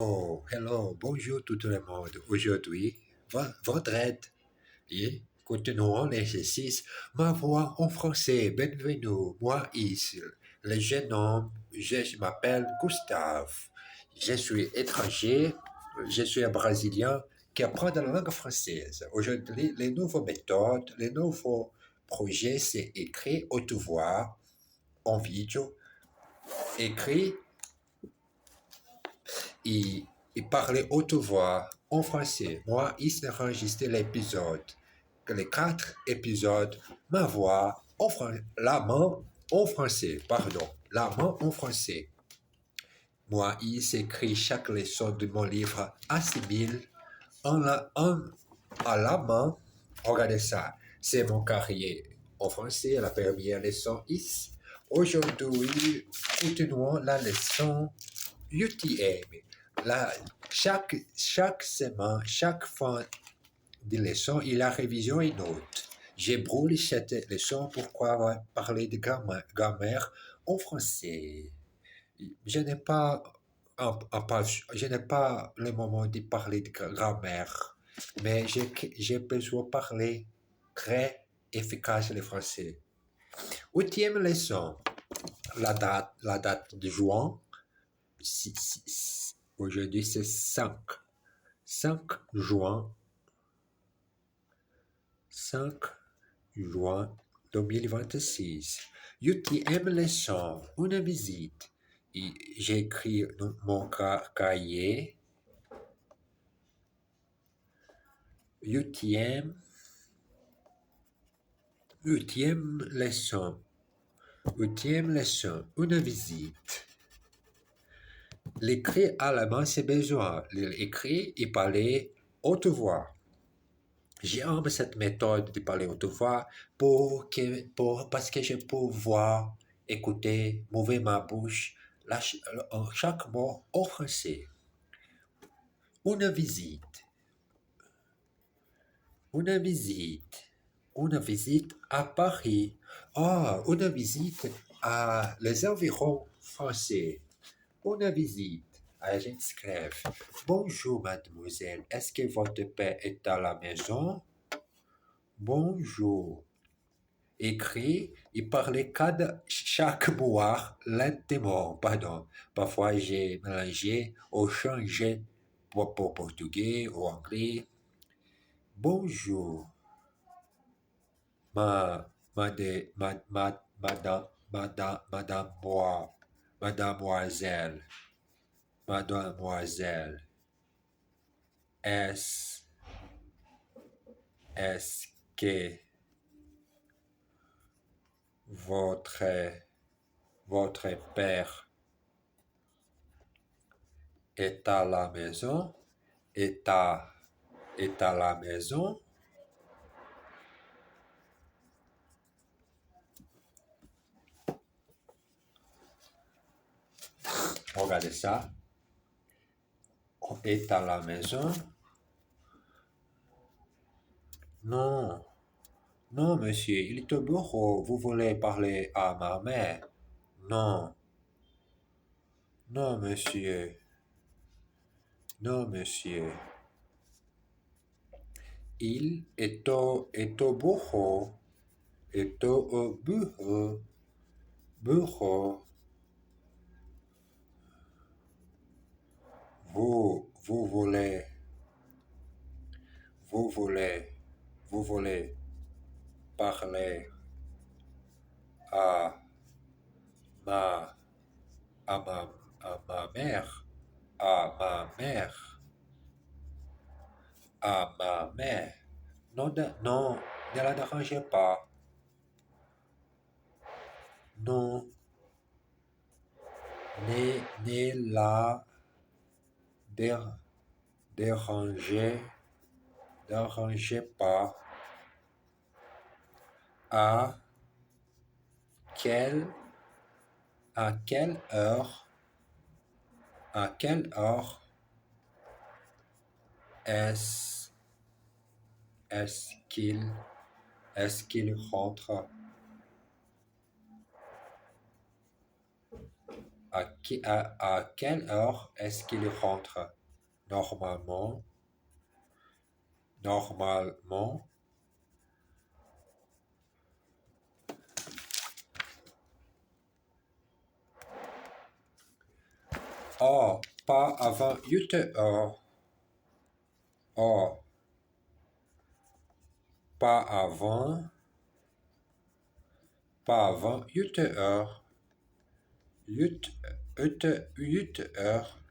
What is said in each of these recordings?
Oh, hello, bonjour tout le monde. Aujourd'hui, vendredi, et continuons l'exercice. Ma voix en français. Bienvenue. Moi, ici, le jeune homme, je m'appelle Gustave. Je suis étranger, je suis un Brésilien qui apprend la langue française. Aujourd'hui, les nouvelles méthodes, les nouveaux projets, c'est écrit haute voix, en vidéo, écrit et, et parler haute voix en français. Moi, il s'est enregistré l'épisode, les quatre épisodes, ma voix en français, la main en français, pardon, la main en français. Moi, il s'écrit chaque leçon de mon livre assimile à la main. Regardez ça, c'est mon carrière en français, la première leçon ici. Aujourd'hui, continuons la leçon UTM. La, chaque semaine, chaque fin de leçon, il y a révision et note. J'ai brûlé cette leçon pourquoi parler de grammaire en français. Je n'ai pas, je n'ai pas le moment de parler de grammaire, mais j'ai besoin de parler très efficace le français. Huitième leçon, la date de juin. Aujourd'hui, c'est 5 juin, 5 juin 2026. UTM leçon, une visite. J'ai écrit dans mon cahier. UTM, UTM leçon. UTM leçon, une visite. L'écrit allemand, c'est besoin. L'écrit et parler haute voix. J'aime cette méthode de parler haute voix parce que je peux voir, écouter, mover ma bouche, chaque mot en français. Une visite, une visite, une visite à Paris. Ah, une visite à les environs français. Une visite à Genève. Bonjour, mademoiselle. Est-ce que votre père est à la maison? Bonjour. Écrit et parler chaque mot lentement. Pardon. Parfois, j'ai mélangé ou changé pour portugais ou anglais. Bonjour, ma, mademoiselle, mademoiselle, est-ce, est-ce que votre, votre père est à la maison? Est à la maison? Regardez ça. Est à la maison? Non, non, monsieur, il est au bureau. Vous voulez parler à ma mère? Non, non, monsieur, non, monsieur. Il est au bureau, est au bureau, bureau. Vous voulez, vous voulez, vous voulez parler à ma, à ma, à ma mère, à ma mère, à ma mère. Non, non, ne la dérangez pas. Non, ne la dér- dérangez, dérangez pas. À quelle, à quelle heure, à quelle heure est-ce, est-ce qu'il, est-ce qu'il rentre? À quelle heure est-ce qu'il rentre? Normalement, normalement. Oh, pas avant 8 heures. Oh, pas avant, pas avant 8 heures. 8, 8 heures.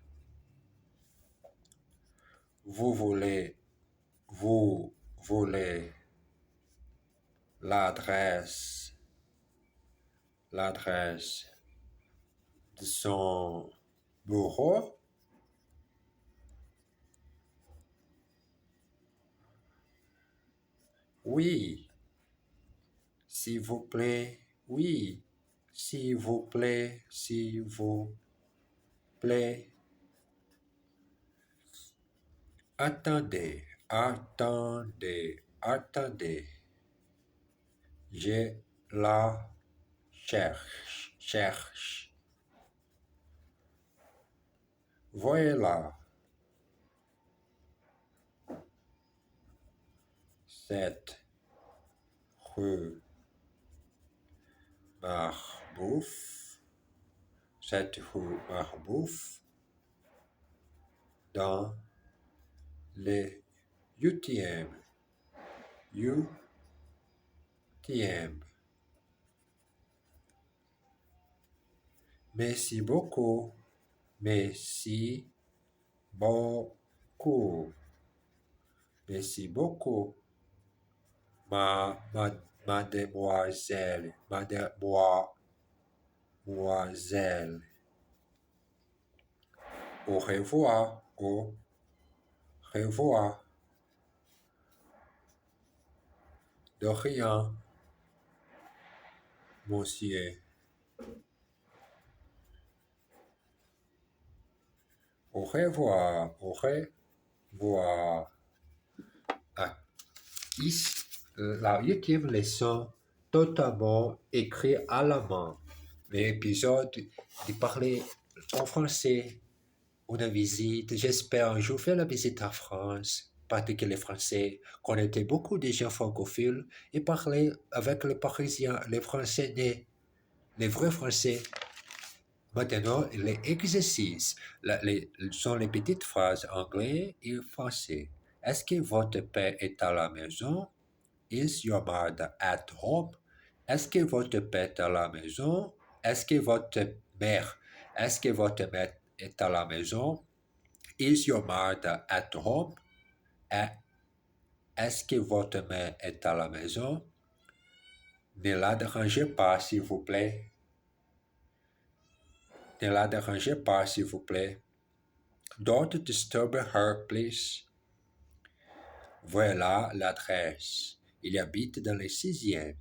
Vous voulez, vous voulez l'adresse, l'adresse de son bureau? Oui, s'il vous plaît, oui, s'il vous plaît, s'il vous plaît. Attendez, attendez, attendez. Je la cherche, cherche. Voilà, cette rue Marbouf, cette rue Marbouf, dans le UTM, UTM. Merci beaucoup, merci beaucoup, merci beaucoup, mademoiselle, mademoiselle. Au revoir, au revoir. De rien, monsieur. Au revoir, au revoir. Ah, ici, la huitième leçon, totalement écrit à la main. L'épisode de parler en français, une visite. J'espère un jour faire la visite en France, parce que les Français connaissaient beaucoup de gens francophiles et parler avec les Parisiens, les Français, les vrais Français. Maintenant, les exercices sont les petites phrases anglais et français. Est-ce que votre père est à la maison? Is your mother at home? Est-ce que votre père est à la maison? Est-ce que votre mère, est-ce que votre mère est à la maison? Is your mother at home? Est-ce que votre mère est à la maison? Ne la dérangez pas, s'il vous plaît. Ne la dérangez pas, s'il vous plaît. Don't disturb her, please. Voilà l'adresse. Il habite dans le sixième.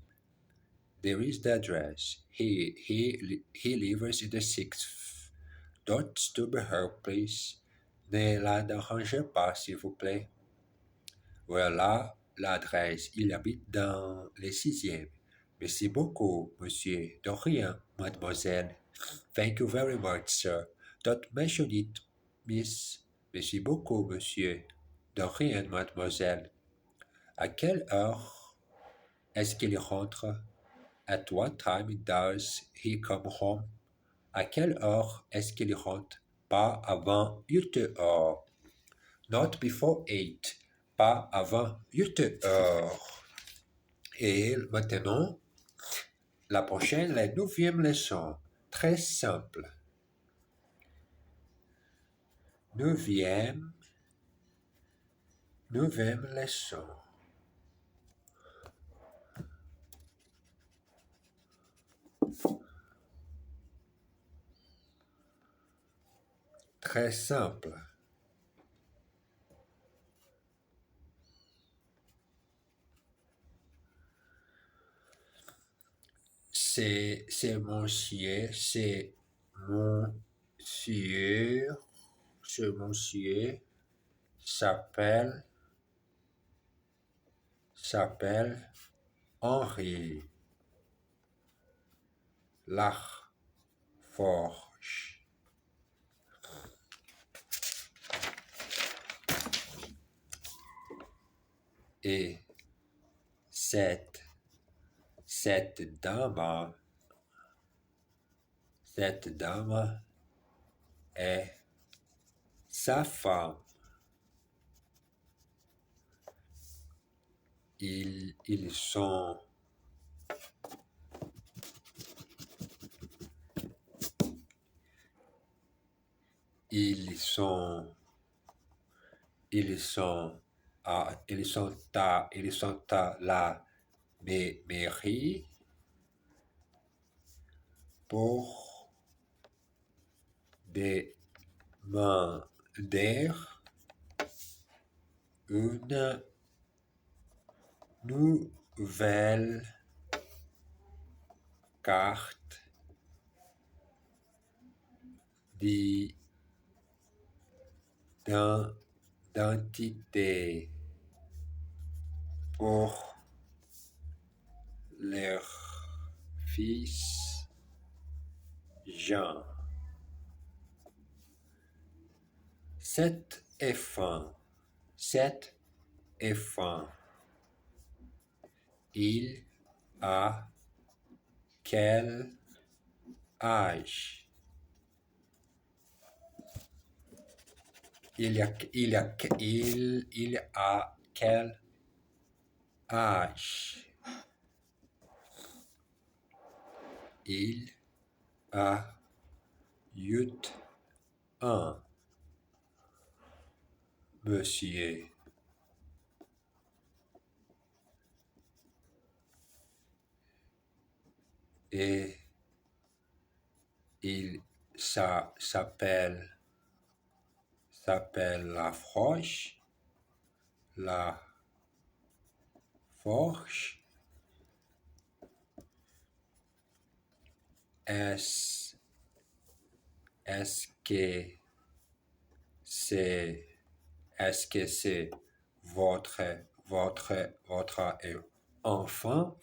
There is the address. He lives in the sixth. Don't disturb her, please. Ne la dérangez pas, s'il vous plaît. Voilà l'adresse. Il habite dans le sixième. Merci beaucoup, monsieur. De rien, mademoiselle. Thank you very much, sir. Don't mention it, miss. Merci beaucoup, monsieur. De rien, mademoiselle. À quelle heure est-ce qu'il rentre? At what time does he come home? À quelle heure est-ce qu'il rentre? Pas avant 8 heures. Not before 8. Pas avant 8 heures. Et maintenant, la prochaine, la neuvième leçon. Très simple. Neuvième leçon. Très simple. C'est monsieur, ce monsieur s'appelle Henri Laforge. dimanche. Et cette dame est sa femme. Ils sont à la mairie pour demander une nouvelle carte d'identité pour leur fils Jean. Cet enfant, il a quel âge? Il a quel âge? Il a 8 ans, monsieur. Et il s'appelle la Forge. La Forge. Est-ce que c'est votre enfant,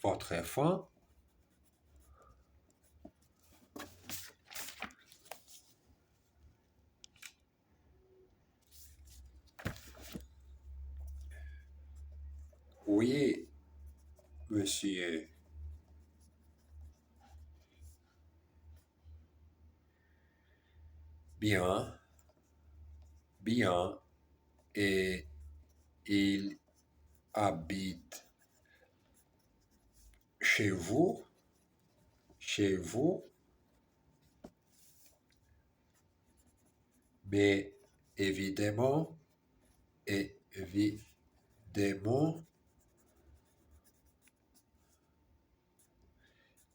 Oui, monsieur. Bien. Et il habite chez vous? Mais évidemment,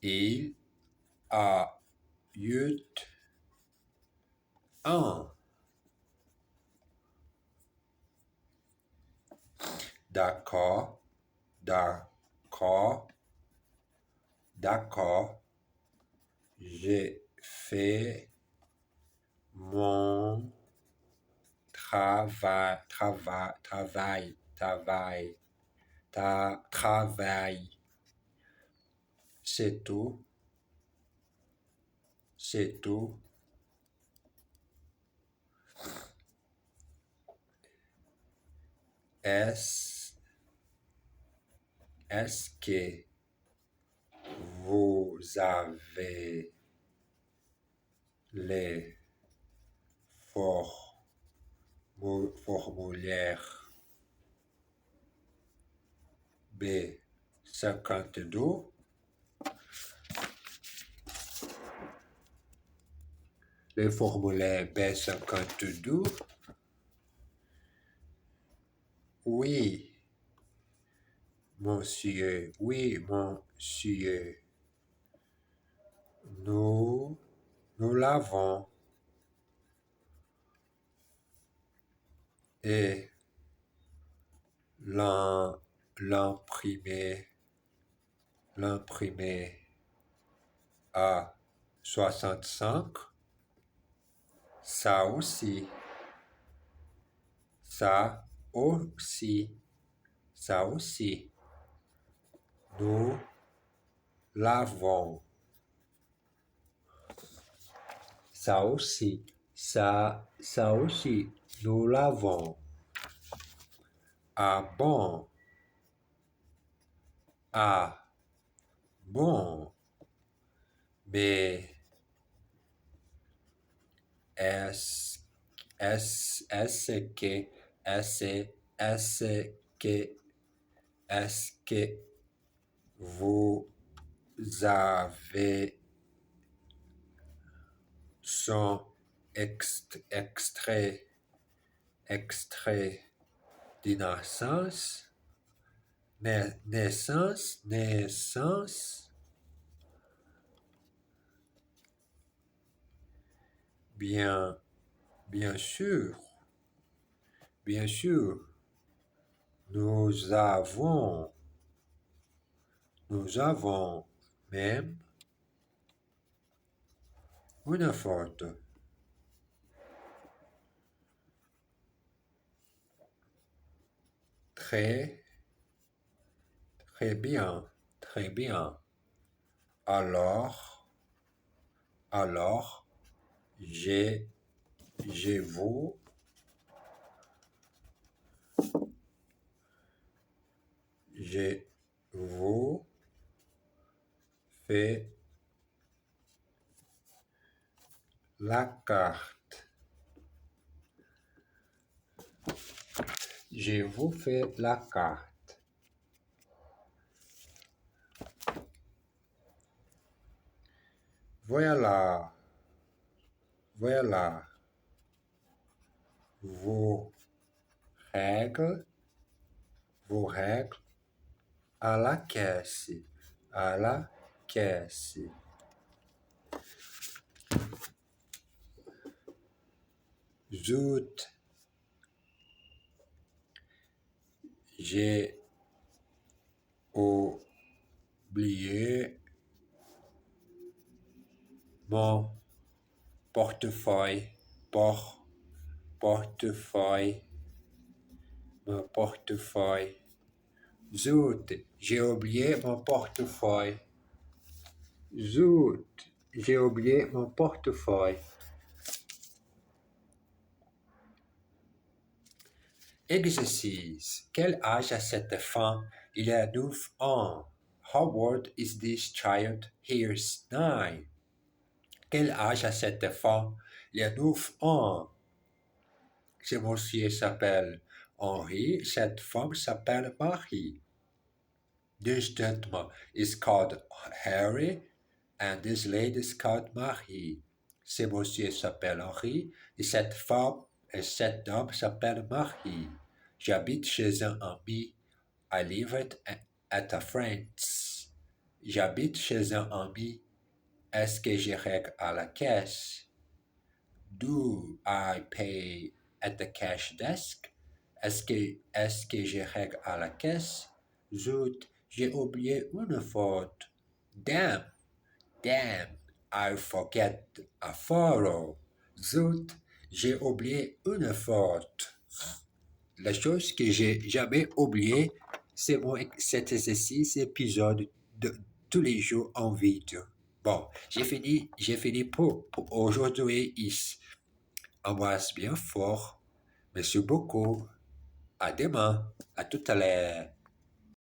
il a 8 ans. D'accord. J'ai fait mon travail. C'est tout. Est-ce que vous avez les formulaires B52? Le formulaire B52? Oui, monsieur. Nous l'avons. Et l'imprimer à 65. Ça aussi. Nous l'avons. Ça aussi. Ça aussi. Nous l'avons. Ah bon. Ah bon. Mais est-ce est-ce que est-ce est-ce que est-ce que vous avez son extrait extrait de naissance naissance bien bien sûr bien sûr nous avons nous avons même une photo. Très, très bien, très bien. Alors, alors, j'ai, je vous, je vous fais la carte. Je vous fais la carte. Voilà, voilà vos règles, vos règles à la caisse, à la caisse. Zut, j'ai oublié mon portefeuille, portefeuille, mon portefeuille. Zut, j'ai oublié mon portefeuille. Zut, j'ai oublié mon portefeuille. Exercice. Quel âge a cette femme? Il a 9 ans. How old is this child? Here's 9. Quel âge a cette femme? Il a 9 ans. Ce monsieur s'appelle Henri, cette femme s'appelle Marie. This gentleman is called Harry, and this lady is called Marie. Ce monsieur s'appelle Henri, et cette femme et cette dame s'appelle Marie. J'habite chez un ami. I live at a friend's. J'habite chez un ami. Est-ce que je règle à la caisse? Do I pay at the cash desk? Est-ce que je règle à la caisse? Zut, j'ai oublié une faute. Damn, I forget a photo. Zut, j'ai oublié une faute. La chose que j'ai jamais oubliée, c'est cet exercice épisode de tous les jours en vidéo. Bon, j'ai fini pour aujourd'hui ici. Embrasse bien fort. Merci beaucoup. À demain. À tout à l'heure.